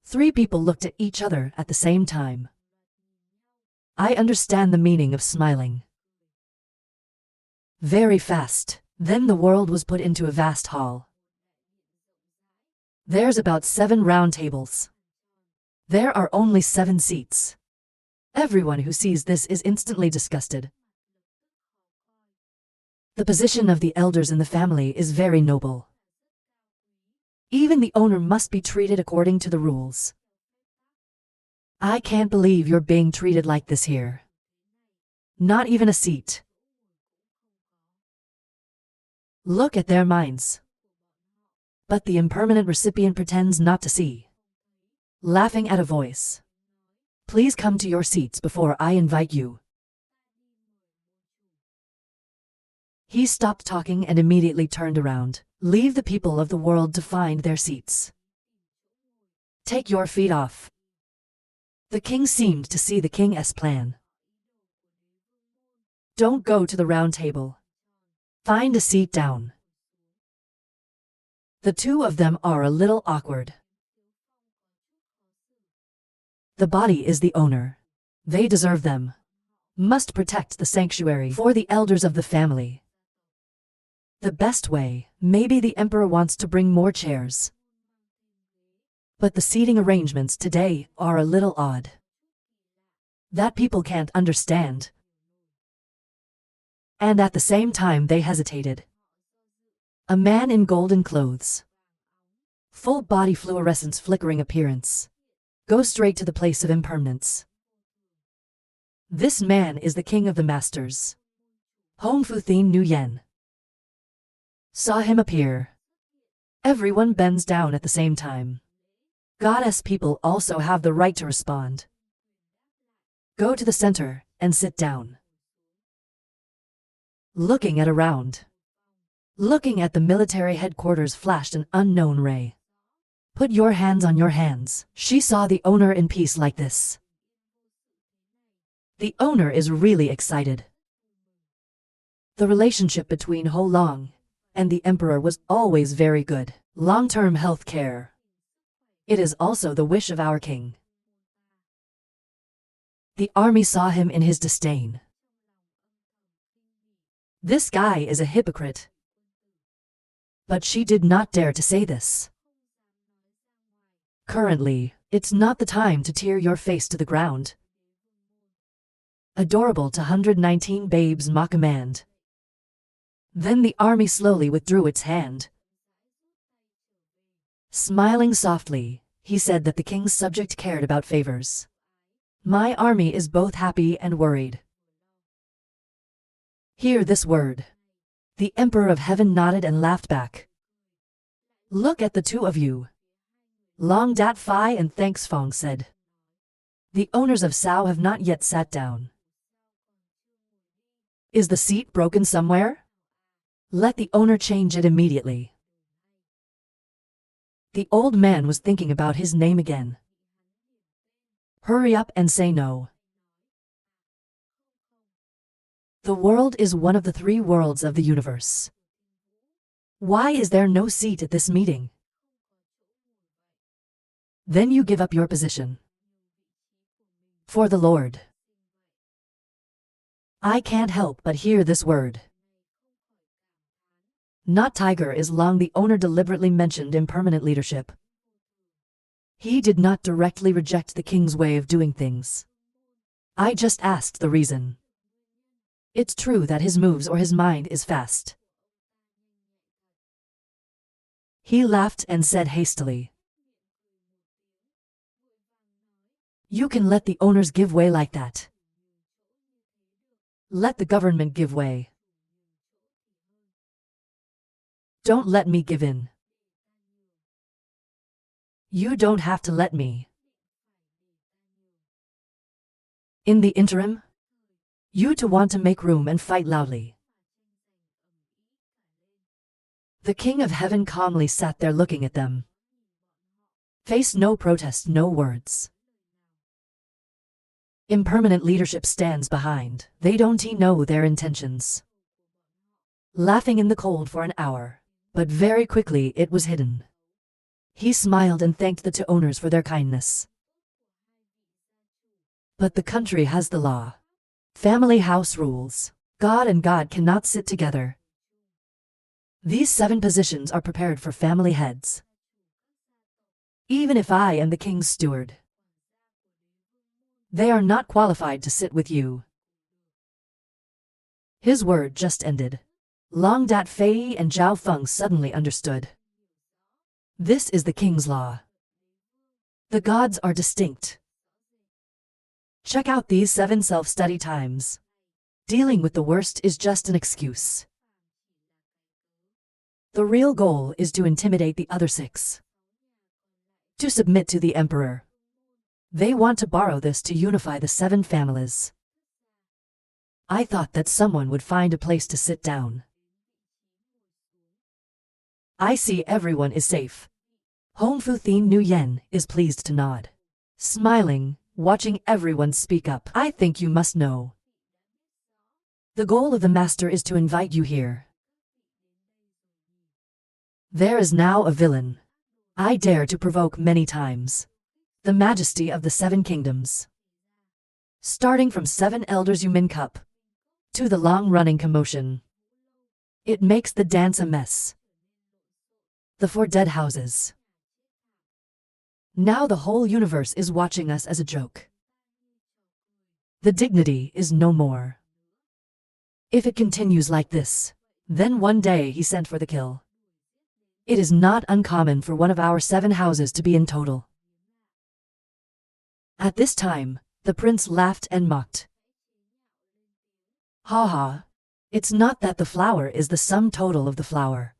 Three people looked at each other at the same time. I understand the meaning of smiling. Very fast, then the world was put into a vast hall. There's about 7 round tables. There are only 7 seats. Everyone who sees this is instantly disgusted. The position of the elders in the family is very noble. Even the owner must be treated according to the rules. I can't believe you're being treated like this here. Not even a seat. Look at their minds. But the impermanent recipient pretends not to see. Laughing at a voice. Please come to your seats before I invite you. He stopped talking and immediately turned around. Leave the people of the world to find their seats. Take your feet off. The king seemed to see the king's plan. Don't go to the round table. Find a seat down. The two of them are a little awkward. The body is the owner. They deserve them. Must protect the sanctuary for the elders of the family. The best way, maybe the emperor wants to bring more chairs. But the seating arrangements today are a little odd. That people can't understand. And at the same time they hesitated. A man in golden clothes. Full body fluorescence flickering appearance. Go straight to the place of impermanence. This man is the king of the masters. Hong Fu Thien Nguyen. Saw him appear. Everyone bends down at the same time. Goddess people also have the right to respond. Go to the center and sit down. Looking at around. Looking at the military headquarters flashed an unknown ray. Put your hands on your hands. She saw the owner in peace like this. The owner is really excited. The relationship between Ho Long and the emperor was always very good. Long-term health care. It is also the wish of our king. The army saw him in his disdain. This guy is a hypocrite. But she did not dare to say this. Currently, it's not the time to tear your face to the ground. Adorable to 119 babes ma command. Then the army slowly withdrew its hand. Smiling softly, he said that the king's subject cared about favors. My army is both happy and worried. Hear this word. The Emperor of Heaven nodded and laughed back. Look at the two of you. Long Dat Phi and Thanks Fong said. The owners of Sao have not yet sat down. Is the seat broken somewhere? Let the owner change it immediately. The old man was thinking about his name again. Hurry up and say no. The world is one of the 3 worlds of the universe. Why is there no seat at this meeting? Then you give up your position. For the Lord. I can't help but hear this word. Not Tiger is Long. The owner deliberately mentioned impermanent leadership. He did not directly reject the king's way of doing things. I just asked the reason. It's true that his moves or his mind is fast. He laughed and said hastily. You can let the owners give way like that. Let the government give way. Don't let me give in. You don't have to let me. In the interim, you two want to make room and fight loudly. The King of Heaven calmly sat there looking at them. Face no protest, no words. Impermanent leadership stands behind. They don't know their intentions. Laughing in the cold for an hour, but very quickly it was hidden. He smiled and thanked the two owners for their kindness. But the country has the law. Family house rules. God and God cannot sit together. These 7 positions are prepared for family heads. Even if I am the king's steward, they are not qualified to sit with you. His word just ended. Long Dat Fei and Zhao Feng suddenly understood. This is the king's law. The gods are distinct. Check out these 7 self-study times. Dealing with the worst is just an excuse. The real goal is to intimidate the other 6. To submit to the emperor. They want to borrow this to unify the 7 families. I thought that someone would find a place to sit down. I see everyone is safe. Hong Fu Thien Nguyen is pleased to nod. Smiling, watching everyone speak up. I think you must know. The goal of the master is to invite you here. There is now a villain. I dare to provoke many times. The majesty of the 7 kingdoms. Starting from 7 elders Yumin Cup to the long-running commotion. It makes the dance a mess. The 4 dead houses. Now the whole universe is watching us as a joke. The dignity is no more. If it continues like this, then one day he sent for the kill. It is not uncommon for one of our 7 houses to be in total. At this time, the prince laughed and mocked. Ha ha. It's not that the flower is the sum total of the flower.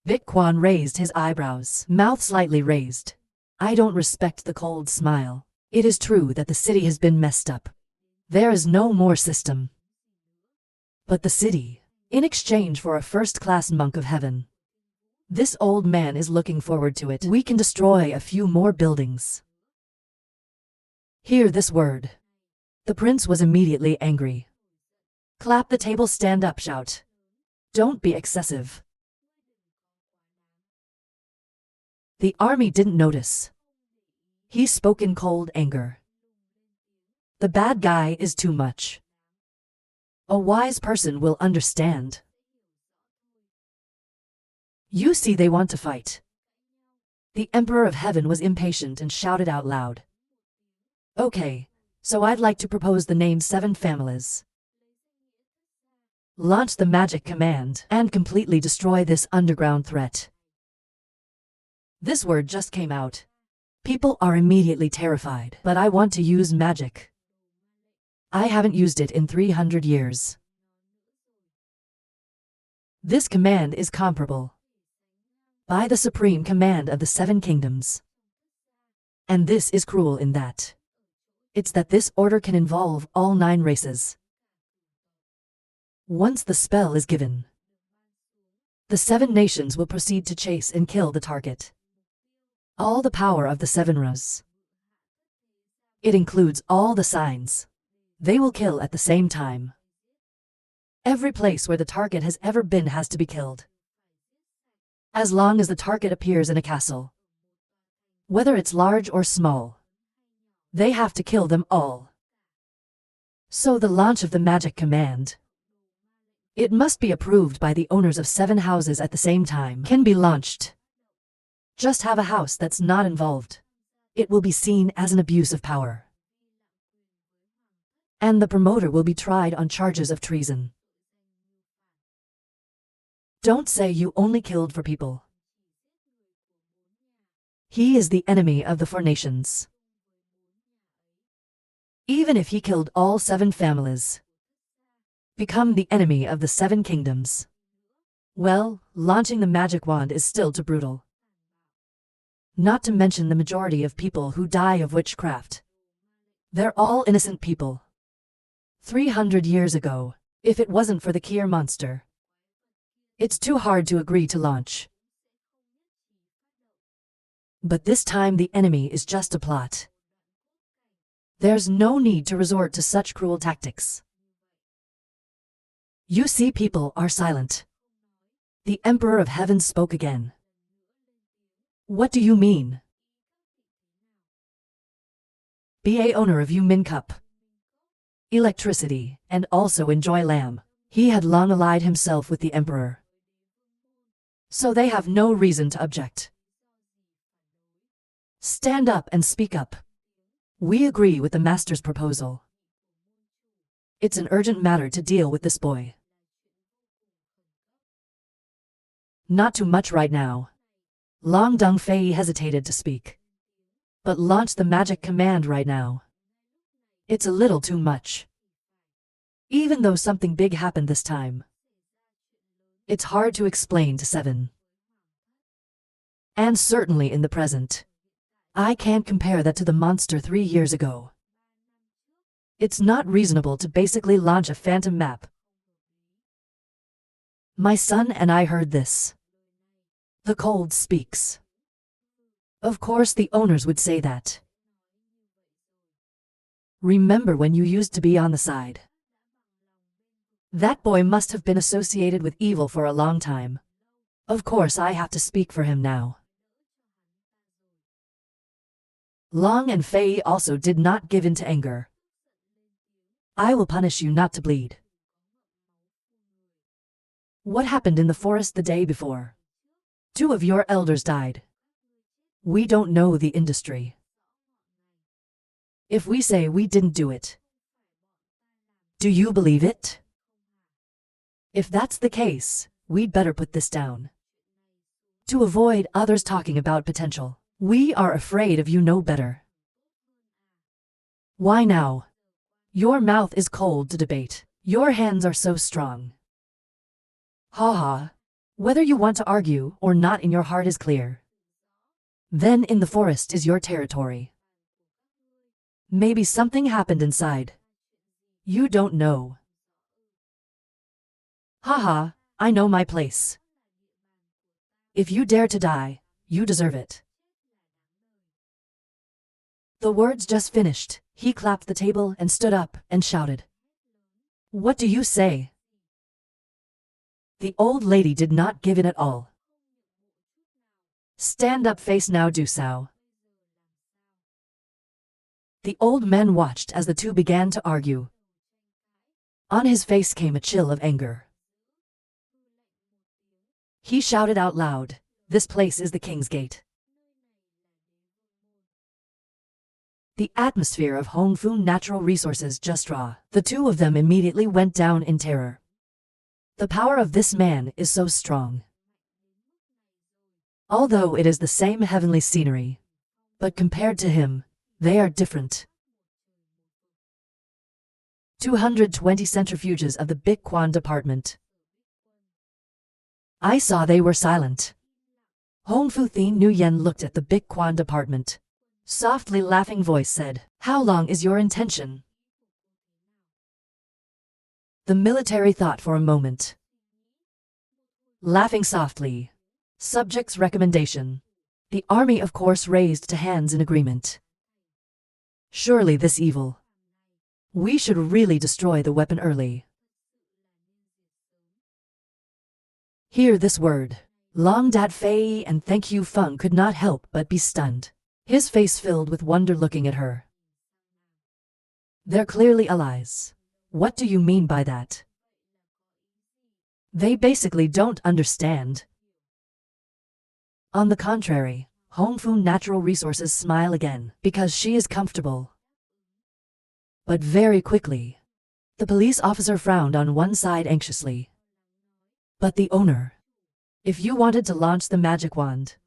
Vic Quan raised his eyebrows, mouth slightly raised. I don't respect the cold smile. It is true that the city has been messed up. There is no more system. But the city, in exchange for a first-class monk of heaven. This old man is looking forward to it. We can destroy a few more buildings. Hear this word. The prince was immediately angry. Clap the table, stand up, shout. Don't be excessive. The army didn't notice. He spoke in cold anger. The bad guy is too much. A wise person will understand. You see, they want to fight. The Emperor of Heaven was impatient and shouted out loud. Okay, so I'd like to propose the name 7 families. Launch the magic command and completely destroy this underground threat. This word just came out. People are immediately terrified, but I want to use magic. I haven't used it in 300 years. This command is comparable by the supreme command of the 7 kingdoms. And this is cruel in that it's that this order can involve all 9 races. Once the spell is given, the 7 nations will proceed to chase and kill the target. All the power of the 7 Ras. It includes all the signs. They will kill at the same time. Every place where the target has ever been has to be killed. As long as the target appears in a castle, whether it's large or small, they have to kill them all. So the launch of the magic command, it must be approved by the owners of 7 houses at the same time, can be launched. Just have a house that's not involved. It will be seen as an abuse of power. And the promoter will be tried on charges of treason. Don't say you only killed for people. He is the enemy of the 4 nations. Even if he killed all 7 families, become the enemy of the 7 kingdoms. Well, launching the magic wand is still too brutal. Not to mention the majority of people who die of witchcraft. They're all innocent people. 300 years ago, if it wasn't for the Kier monster, it's too hard to agree to launch. But this time the enemy is just a plot. There's no need to resort to such cruel tactics. You see, people are silent. The Emperor of Heaven spoke again. What do you mean? Be a owner of Min Cup, electricity, and also enjoy lamb. He had long allied himself with the emperor, so they have no reason to object. Stand up and speak up. We agree with the master's proposal. It's an urgent matter to deal with this boy. Not too much right now. Long Dong Fei hesitated to speak. But launch the magic command right now. It's a little too much. Even though something big happened this time, it's hard to explain to Seven. And certainly in the present. I can't compare that to the monster 3 years ago. It's not reasonable to basically launch a phantom map. My son and I heard this. The cold speaks. Of course the owners would say that. Remember when you used to be on the side. That boy must have been associated with evil for a long time. Of course I have to speak for him now. Long and Fei also did not give in to anger. I will punish you not to bleed. What happened in the forest the day before? 2 of your elders died. We don't know the industry. If we say we didn't do it, do you believe it? If that's the case, we'd better put this down. To avoid others talking about potential, we are afraid of you know better. Why now? Your mouth is cold to debate. Your hands are so strong. Ha ha. Whether you want to argue or not in your heart is clear. Then in the forest is your territory. Maybe something happened inside. You don't know. Haha, I know my place. If you dare to die, you deserve it. The words just finished, he clapped the table and stood up and shouted. What do you say? The old lady did not give in at all. Stand up, face now, do so. The old man watched as the two began to argue. On his face came a chill of anger. He shouted out loud, "This place is the King's Gate." The atmosphere of Hongfu natural resources just raw. The two of them immediately went down in terror. The power of this man is so strong. Although it is the same heavenly scenery, but compared to him, they are different. 220 centrifuges of the Big Quan department. I saw they were silent. Hongfu Thien Nguyen looked at the Big Quan department. Softly laughing voice said, "How long is your intention?" The military thought for a moment. Laughing softly. Subject's recommendation. The army of course raised to hands in agreement. Surely this evil. We should really destroy the weapon early. Hear this word. Long Dat Fei and Thank You Feng could not help but be stunned. His face filled with wonder looking at her. They're clearly allies. What do you mean by that? They basically don't understand. On the contrary, Hongfu Natural Resources smile again, because she is comfortable. But very quickly, the police officer frowned on one side anxiously. But the owner, if you wanted to launch the magic wand,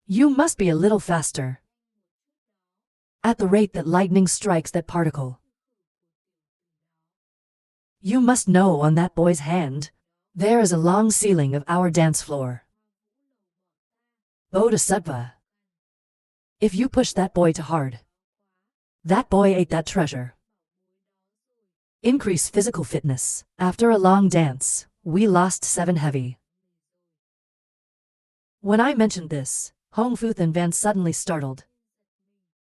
you must be a little faster. At the rate that lightning strikes that particle. You must know on that boy's hand, there is a long ceiling of our dance floor. Bodhisattva. If you push that boy too hard, that boy ate that treasure. Increase physical fitness. After a long dance, we lost 7 heavy. When I mentioned this, Hongfu Thien Van suddenly startled.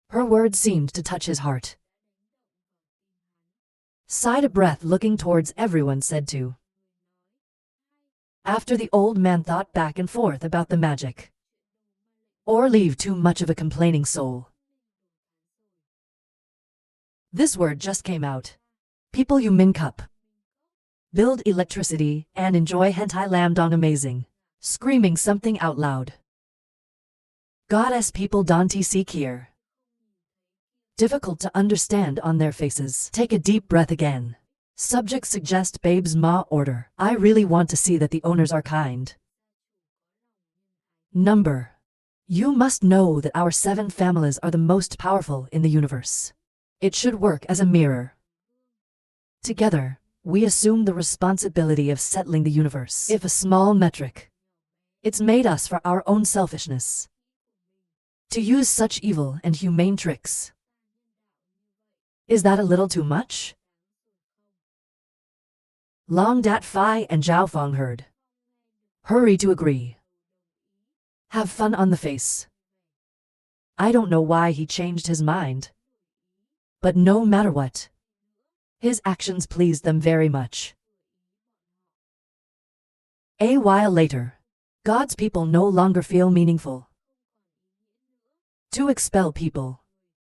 Her words seemed to touch his heart. Sighed a breath looking towards everyone said to. After the old man thought back and forth about the magic. or leave too much of a complaining soul. This word just came out. People you min cup. Build electricity and enjoy hentai lam dong amazing. Screaming something out loud. Goddess people don't seek here. Difficult to understand on their faces. Take a deep breath again. Subject suggest babes ma order. I really want to see that the owners are kind. Number. You must know that our 7 families are the most powerful in the universe. It should work as a mirror. Together, we assume the responsibility of settling the universe. If a small metric, it's made us for our own selfishness. To use such evil and humane tricks. Is that a little too much? Long Dat Phi and Zhao Feng heard. Hurry to agree. Have fun on the face. I don't know why he changed his mind. But no matter what, his actions pleased them very much. A while later, God's people no longer feel meaningful. To expel people.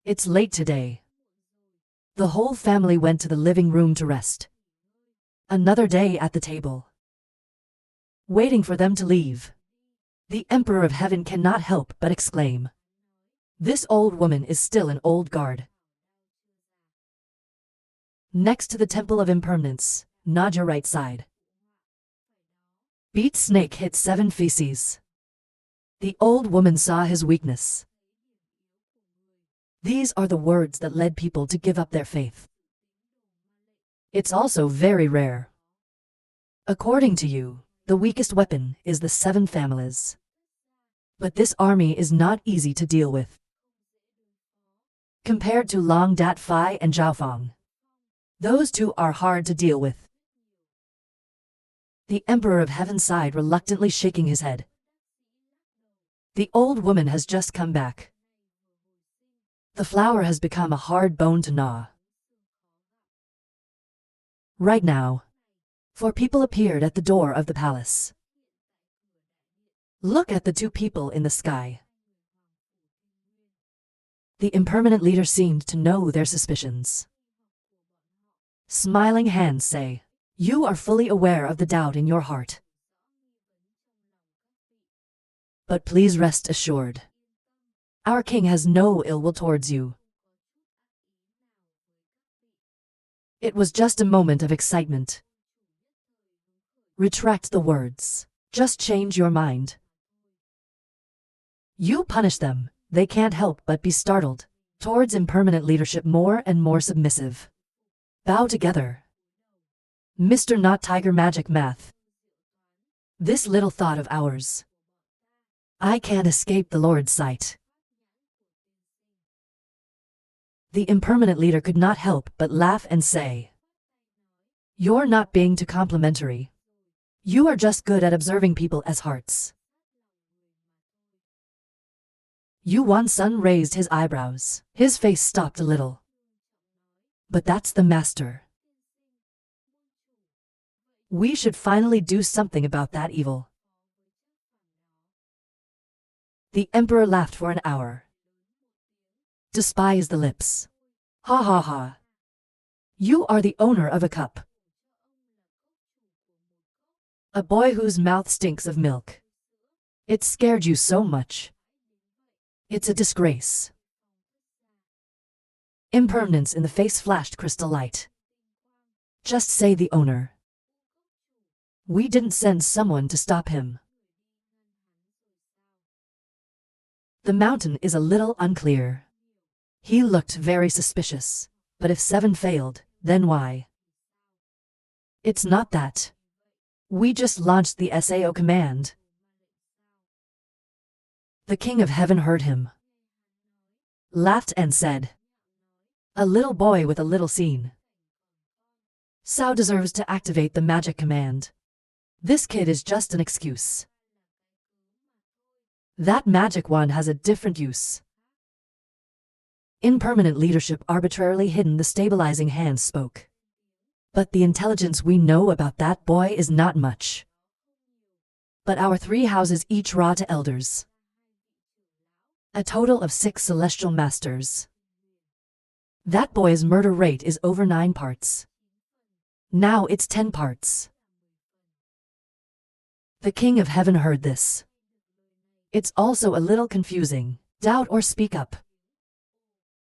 It's late today. The whole family went to the living room to rest. Another day at the table. Waiting for them to leave. The Emperor of Heaven cannot help but exclaim. This old woman is still an old guard. Next to the Temple of Impermanence, nod your right side. Beat snake hit 7 feces. The old woman saw his weakness. These are the words that led people to give up their faith. It's also very rare. According to you, the weakest weapon is the 7 families. But this army is not easy to deal with. Compared to Long Dat Phi and Zhao Feng, those 2 are hard to deal with. The Emperor of Heaven sighed, reluctantly shaking his head. The old woman has just come back. The flower has become a hard bone to gnaw. Right now, 4 people appeared at the door of the palace. Look at the 2 people in the sky. The impermanent leader seemed to know their suspicions. Smiling hands say, you are fully aware of the doubt in your heart. But please rest assured. Our king has no ill will towards you. It was just a moment of excitement. Retract the words. Just change your mind. You punish them, they can't help but be startled. Towards impermanent leadership more and more submissive. Bow together. Mr. Not Tiger Magic Math. This little thought of ours. I can't escape the Lord's sight. The impermanent leader could not help but laugh and say, you're not being too complimentary. You are just good at observing people as hearts. Yuan Sun raised his eyebrows. His face stopped a little. But that's the master. We should finally do something about that evil. The emperor laughed for an hour. Despise the lips. Ha ha ha. You are the owner of a cup. A boy whose mouth stinks of milk. It scared you so much. It's a disgrace. Impermanence in the face flashed crystal light. Just say the owner. We didn't send someone to stop him. The mountain is a little unclear. He looked very suspicious, but if 7 failed, then why? It's not that. We just launched the SAO command. The King of Heaven heard him. Laughed and said, a little boy with a little scene. Sao deserves to activate the magic command. This kid is just an excuse. That magic wand has a different use. Impermanent leadership arbitrarily hidden the stabilizing hand spoke. But the intelligence we know about that boy is not much. But our 3 houses each raw to elders. A total of 6 celestial masters. That boy's murder rate is over 9 parts. Now it's 10 parts. The King of Heaven heard this. It's also a little confusing. Doubt or speak up.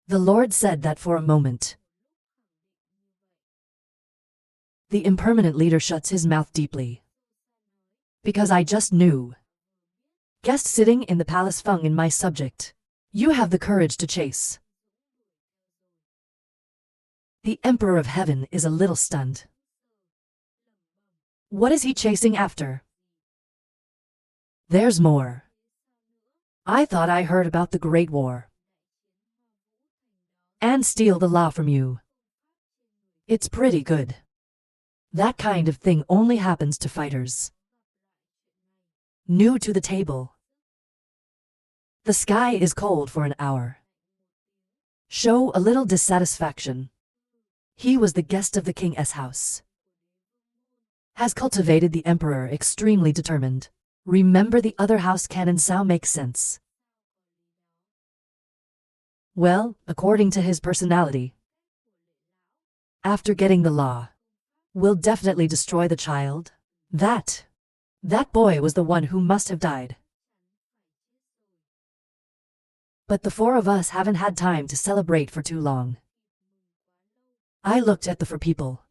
The Lord said that for a moment. The impermanent leader shuts his mouth deeply. Because I just knew. Guest sitting in the palace Feng in my subject. You have the courage to chase. The Emperor of Heaven is a little stunned. What is he chasing after? There's more. I thought I heard about the Great War. And steal the law from you. It's pretty good. That kind of thing only happens to fighters. New to the table. The sky is cold for an hour. Show a little dissatisfaction. He was the guest of the king's house. Has cultivated the emperor extremely determined. Remember the other house canon sao makes sense. Well, according to his personality. After getting the law. Will definitely destroy the child. That boy was the one who must have died. But the 4 of us haven't had time to celebrate for too long. I looked at the 4 people.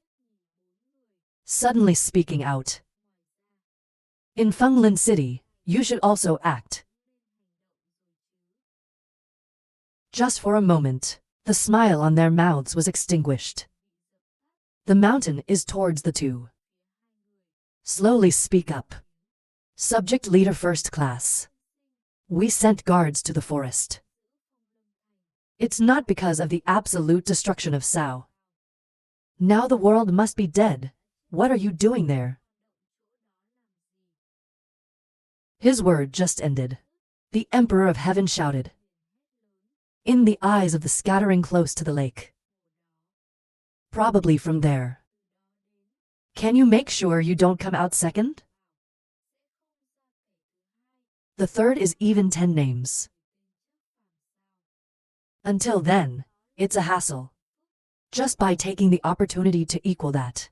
Suddenly speaking out. In Fenglin City, you should also act. Just for a moment, the smile on their mouths was extinguished. The mountain is towards the 2. Slowly speak up. Subject leader first class. We sent guards to the forest. It's not because of the absolute destruction of Sao. Now the world must be dead. What are you doing there? His word just ended. The Emperor of Heaven shouted. In the eyes of the scattering close to the lake. Probably from there. Can you make sure you don't come out second? The 3rd is even 10 names. Until then, it's a hassle. Just by taking the opportunity to equal that.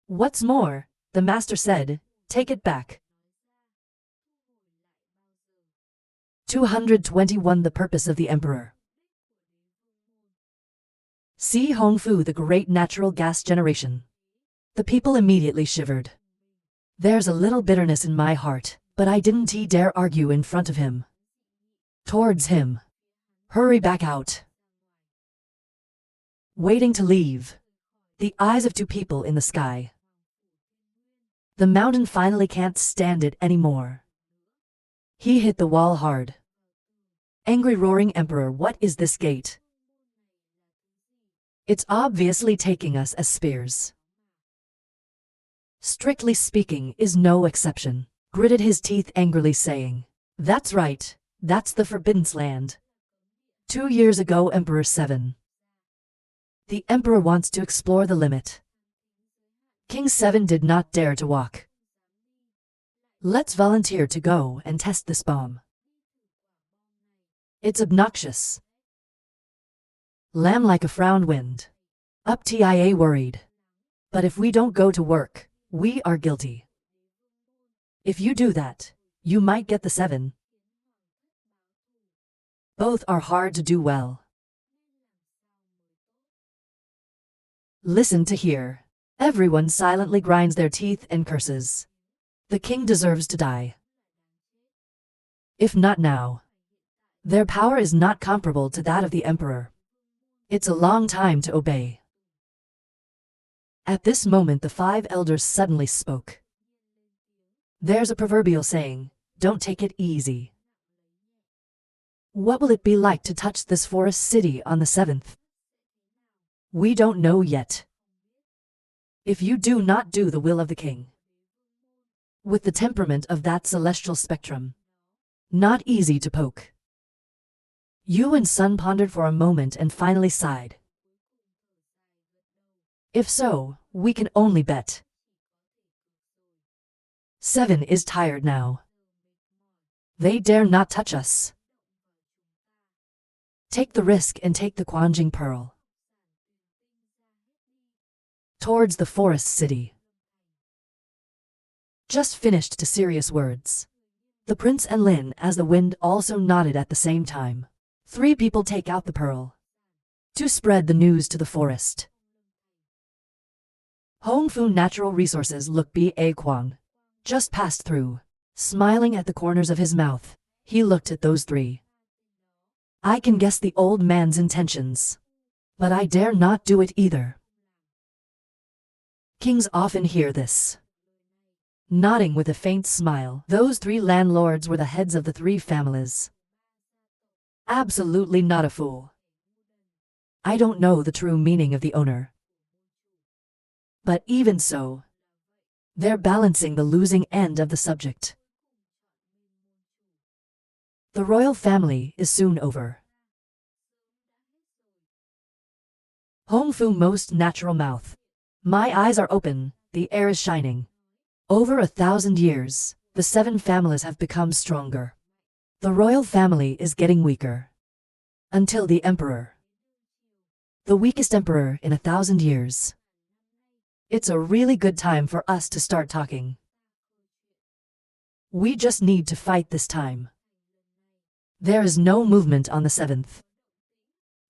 What's more, the master said, take it back. 221 The purpose of the emperor. See Hongfu, the great natural gas generation. The people immediately shivered. There's a little bitterness in my heart, but I didn't dare argue in front of him. Towards him. Hurry back out. Waiting to leave. The eyes of 2 people in the sky. The mountain finally can't stand it anymore. He hit the wall hard. Angry roaring emperor, what is this gate? It's obviously taking us as spears. Strictly speaking is no exception. Gritted his teeth angrily saying, that's right, that's the Forbidden Land. 2 years ago Emperor 7. The Emperor wants to explore the limit. King 7 did not dare to walk. Let's volunteer to go and test this bomb. It's obnoxious. Lamb like a frowned wind. Up TIA worried. But if we don't go to work, we are guilty. If you do that, you might get the 7. Both are hard to do well. Listen to hear. Everyone silently grinds their teeth and curses. The king deserves to die. If not now. Their power is not comparable to that of the emperor. It's a long time to obey. At this moment the 5 elders suddenly spoke. There's a proverbial saying, don't take it easy. What will it be like to touch this forest city on the 7th? We don't know yet. If you do not do the will of the king. With the temperament of that celestial spectrum. Not easy to poke. Yu and Sun pondered for a moment and finally sighed. If so, we can only bet. 7 is tired now. They dare not touch us. Take the risk and take the Quanjing Pearl. Towards the forest city. Just finished to serious words. The prince and Lin as the wind also nodded at the same time. 3 people take out the pearl. To spread the news to the forest. Hongfu Natural Resources look Ba Kwang. Just passed through. Smiling at the corners of his mouth, he looked at those 3. I can guess the old man's intentions. But I dare not do it either. Kings often hear this. Nodding with a faint smile, those 3 landlords were the heads of the 3 families. Absolutely not a fool. I don't know the true meaning of the owner. But even so, they're balancing the losing end of the subject. The royal family is soon over. Hongfu most natural mouth. My eyes are open, the air is shining. Over 1,000 years, the 7 families have become stronger. The royal family is getting weaker. Until the emperor. The weakest emperor in 1,000 years. It's a really good time for us to start talking. We just need to fight this time. There is no movement on the 7th.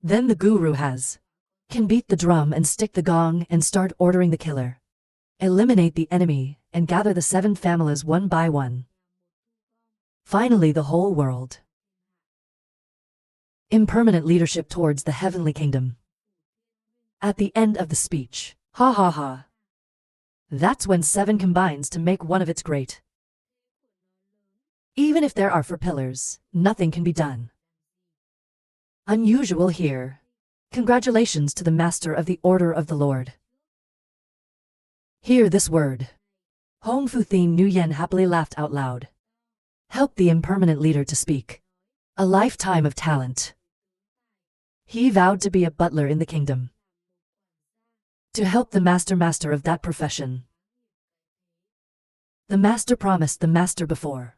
Then the guru can beat the drum and stick the gong and start ordering the killer. Eliminate the enemy and gather the 7 families one by one. Finally the whole world. Impermanent leadership towards the heavenly kingdom. At the end of the speech, ha ha ha. That's when 7 combines to make one of its great. Even if there are 4 pillars, nothing can be done. Unusual here. Congratulations to the master of the Order of the Lord. Hear this word. Hongfu Thien Nguyen happily laughed out loud. Help the impermanent leader to speak. A lifetime of talent. He vowed to be a butler in the kingdom. To help the master of that profession. The master promised the master before.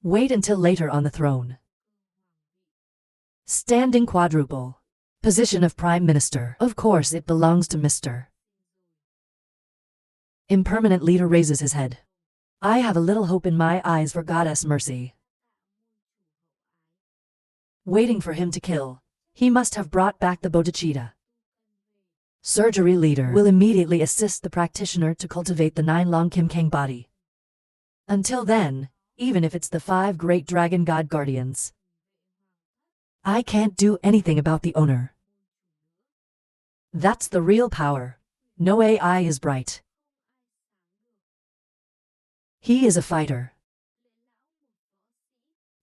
Wait until later on the throne. Standing quadruple. Position of Prime Minister. Of course it belongs to Mr. Impermanent leader raises his head. I have a little hope in my eyes for Goddess Mercy. Waiting for him to kill. He must have brought back the bodhicitta. Surgery leader will immediately assist the practitioner to cultivate the 9 long Kim Kang body. Until then, even if it's the 5 great dragon god guardians, I can't do anything about the owner. That's the real power. No AI is bright. He is a fighter.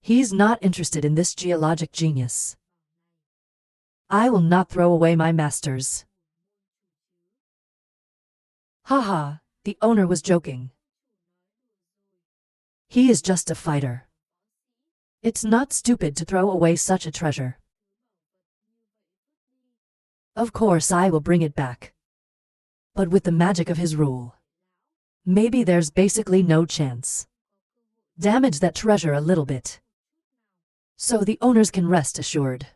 He's not interested in this geologic genius. I will not throw away my masters. Haha, the owner was joking. He is just a fighter. It's not stupid to throw away such a treasure. Of course I will bring it back. But with the magic of his rule, maybe there's basically no chance. Damage that treasure a little bit, so the owners can rest assured.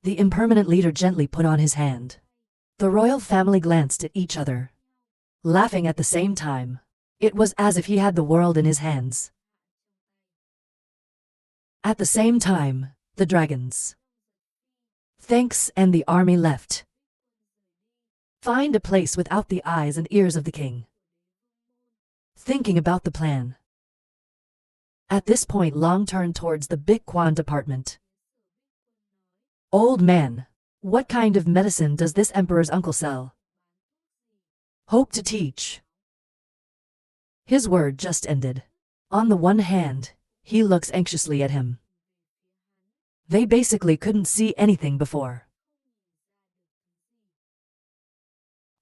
The impermanent leader gently put on his hand. The royal family glanced at each other, laughing at the same time. It was as if he had the world in his hands. At the same time, the dragons. Thanks, and the army left. Find a place without the eyes and ears of the king. Thinking about the plan. At this point Long turned towards the Big Quan department. Old man, what kind of medicine does this emperor's uncle sell? Hope to teach. His word just ended. On the one hand, he looks anxiously at him. They basically couldn't see anything before.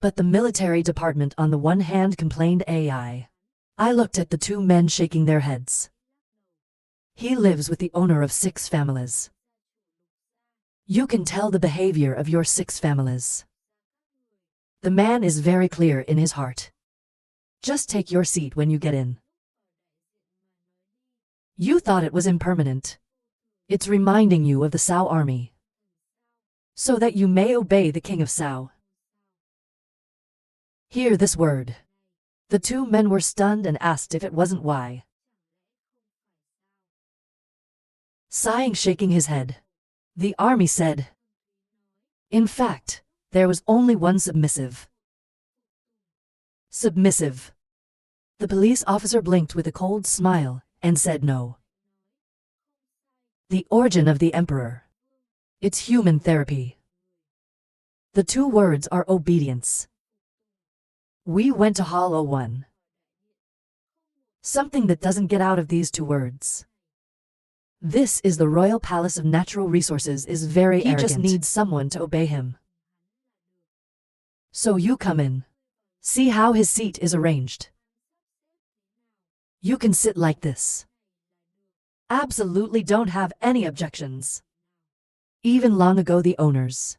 But the military department on the one hand complained AI. I looked at the 2 men shaking their heads. He lives with the owner of 6 families. You can tell the behavior of your 6 families. The man is very clear in his heart. Just take your seat when you get in. You thought it was impermanent. It's reminding you of the Sao army, so that you may obey the king of Sao. Hear this word. The two men were stunned and asked if it wasn't why. Sighing, shaking his head, the army said, in fact, there was only one submissive. Submissive. The police officer blinked with a cold smile and said no. The origin of the emperor. It's human therapy. The two words are obedience. We went to Hall 01. Something that doesn't get out of these two words. This is the royal palace of natural resources is very arrogant. He just needs someone to obey him. So you come in. See how his seat is arranged. You can sit like this. Absolutely don't have any objections. Even long ago the owners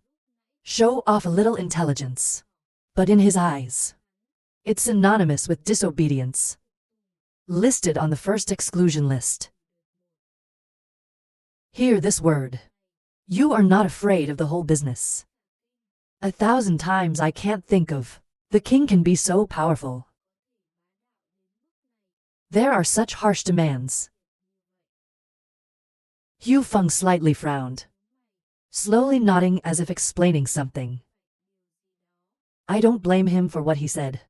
show off a little intelligence. But in his eyes, it's synonymous with disobedience. Listed on the first exclusion list. Hear this word. You are not afraid of the whole business. 1,000 times I can't think of. The king can be so powerful. There are such harsh demands. Hu Feng slightly frowned, slowly nodding as if explaining something. I don't blame him for what he said.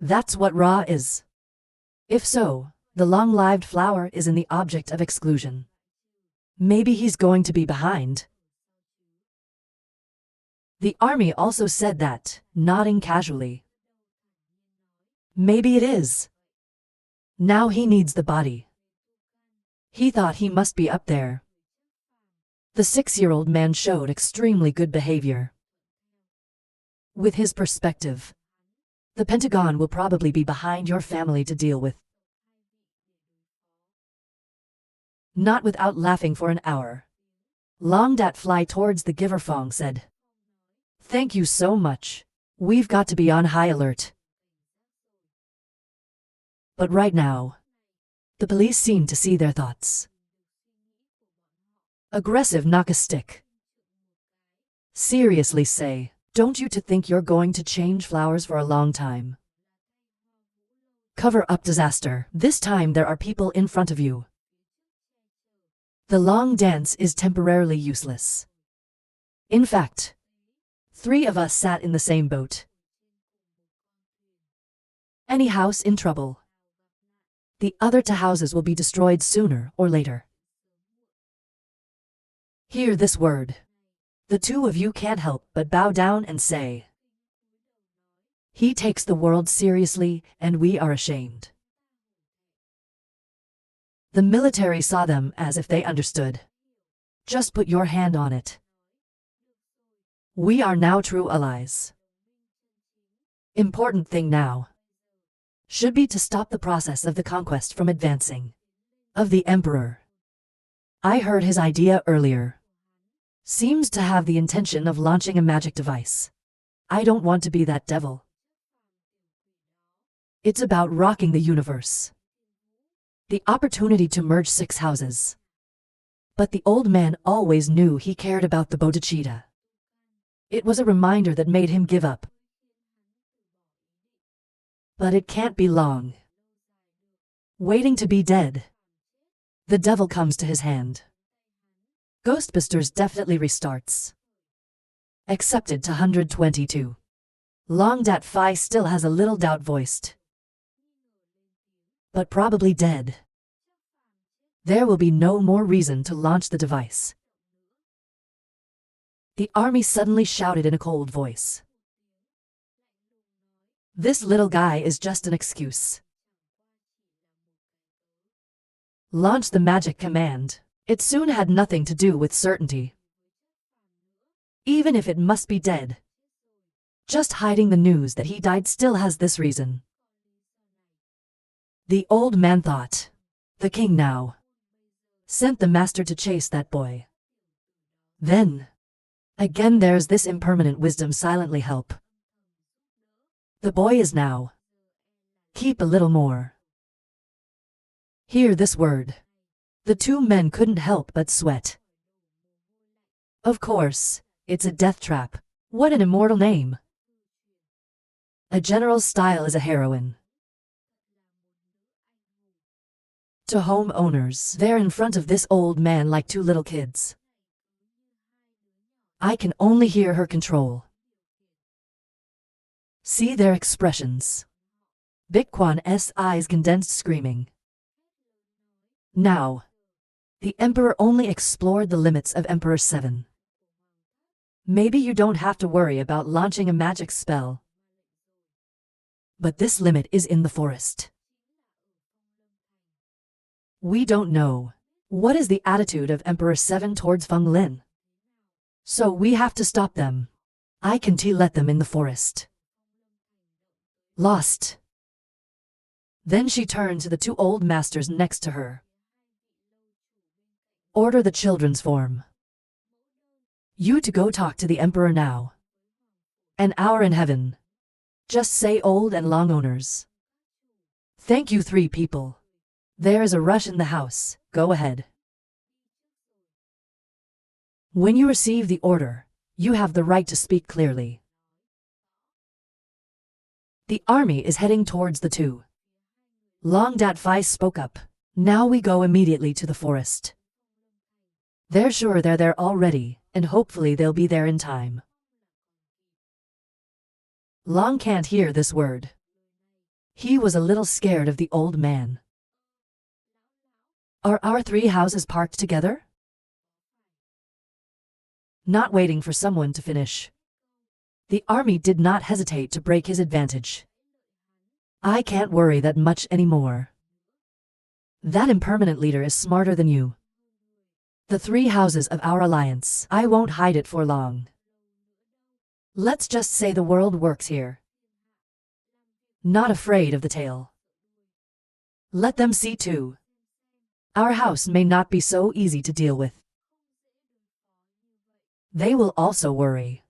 That's what Ra is. If so, the long-lived flower is in the object of exclusion. Maybe he's going to be behind. The army also said that, nodding casually. Maybe it is. Now he needs the body. He thought he must be up there. The 6-year-old man showed extremely good behavior. With his perspective, the Pentagon will probably be behind your family to deal with. Not without laughing for an hour. Long Dat fly towards the giver Fong said. Thank you so much. We've got to be on high alert. But right now, the police seem to see their thoughts. Aggressive knock a stick. Seriously say, don't you to think you're going to change flowers for a long time. Cover up disaster. This time there are people in front of you. The long dance is temporarily useless. In fact, 3 of us sat in the same boat. Any house in trouble. The other 2 houses will be destroyed sooner or later. Hear this word. The 2 of you can't help but bow down and say, he takes the world seriously and we are ashamed. The military saw them as if they understood. Just put your hand on it. We are now true allies. Important thing now should be to stop the process of the conquest from advancing. Of the emperor. I heard his idea earlier. Seems to have the intention of launching a magic device. I don't want to be that devil. It's about rocking the universe. The opportunity to merge 6 houses. But the old man always knew he cared about the bodhicitta. It was a reminder that made him give up. But it can't be long. Waiting to be dead. The devil comes to his hand. Ghostbusters definitely restarts. Accepted to 122. Long Dat Phi still has a little doubt voiced. But probably dead. There will be no more reason to launch the device. The army suddenly shouted in a cold voice. This little guy is just an excuse. Launch the magic command. It soon had nothing to do with certainty. Even if it must be dead. Just hiding the news that he died still has this reason. The old man thought. The king now sent the master to chase that boy. Then, again there's this impermanent wisdom silently help. The boy is now. Keep a little more. Hear this word. The two men couldn't help but sweat. Of course, it's a death trap. What an immortal name. A general's style is a heroine. To homeowners, they're in front of this old man like two little kids. I can only hear her control. See their expressions. Bikwan's eyes condensed, screaming. Now, the Emperor only explored the limits of Emperor 7. Maybe you don't have to worry about launching a magic spell. But this limit is in the forest. We don't know. What is the attitude of Emperor 7 towards Feng Lin? So we have to stop them. I can let them in the forest. Lost. Then she turned to the two old masters next to her. Order the children's form. You to go talk to the Emperor now. An hour in heaven. Just say old and long owners. Thank you, 3 people. There is a rush in the house, go ahead. When you receive the order, you have the right to speak clearly. The army is heading towards the 2. Long Dat Phi spoke up. Now we go immediately to the forest. They're sure they're there already, and hopefully they'll be there in time. Long can't hear this word. He was a little scared of the old man. Are our 3 houses parked together? Not waiting for someone to finish. The army did not hesitate to break his advantage. I can't worry that much anymore. That impermanent leader is smarter than you. The 3 houses of our alliance, I won't hide it for long. Let's just say the world works here. Not afraid of the tail. Let them see too. Our house may not be so easy to deal with. They will also worry.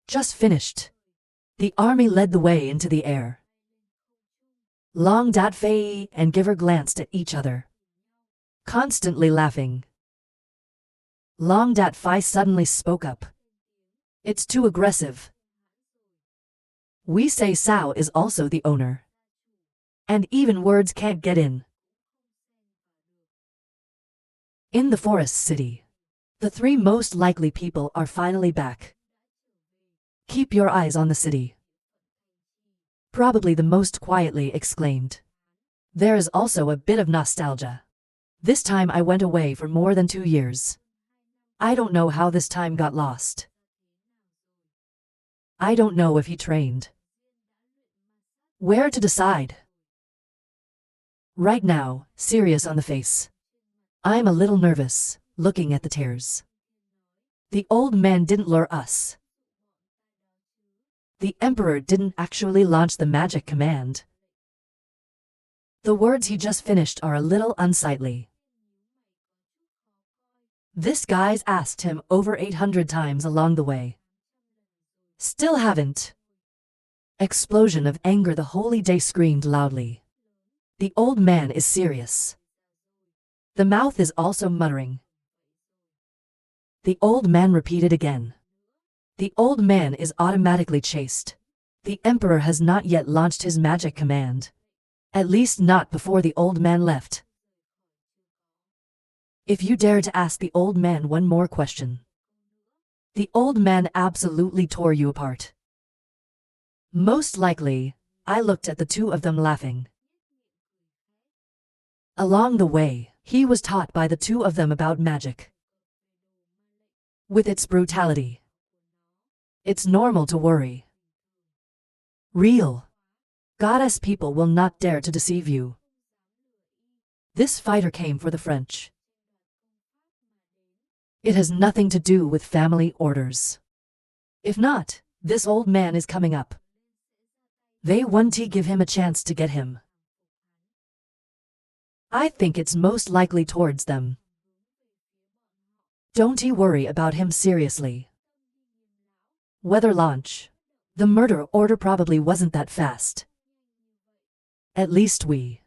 Just finished. The army led the way into the air. Long Dat Phi and Giver glanced at each other, constantly laughing. Long Dat Phi suddenly spoke up. It's too aggressive. We say Sao is also the owner. And even words can't get in. In the forest city, the 3 most likely people are finally back. Keep your eyes on the city. Probably the most quietly exclaimed. There is also a bit of nostalgia. This time I went away for more than 2 years. I don't know how this time got lost. I don't know if he trained. Where to decide? Right now, serious on the face. I'm a little nervous, looking at the tears. The old man didn't lure us. The Emperor didn't actually launch the magic command. The words he just finished are a little unsightly. This guy's asked him over 800 times along the way. Still haven't. Explosion of anger. The holy day screamed loudly. The old man is serious. The mouth is also muttering. The old man repeated again. The old man is automatically chased. The Emperor has not yet launched his magic command. At least not before the old man left. If you dare to ask the old man one more question. The old man absolutely tore you apart. Most likely, I looked at the 2 of them laughing. Along the way, he was taught by the 2 of them about magic. With its brutality. It's normal to worry. Real goddess people will not dare to deceive you. This fighter came for the French. It has nothing to do with family orders. If not, this old man is coming up. They want to give him a chance to get him. I think it's most likely towards them. Don't worry about him seriously. Weather launch. The murder order probably wasn't that fast. At least we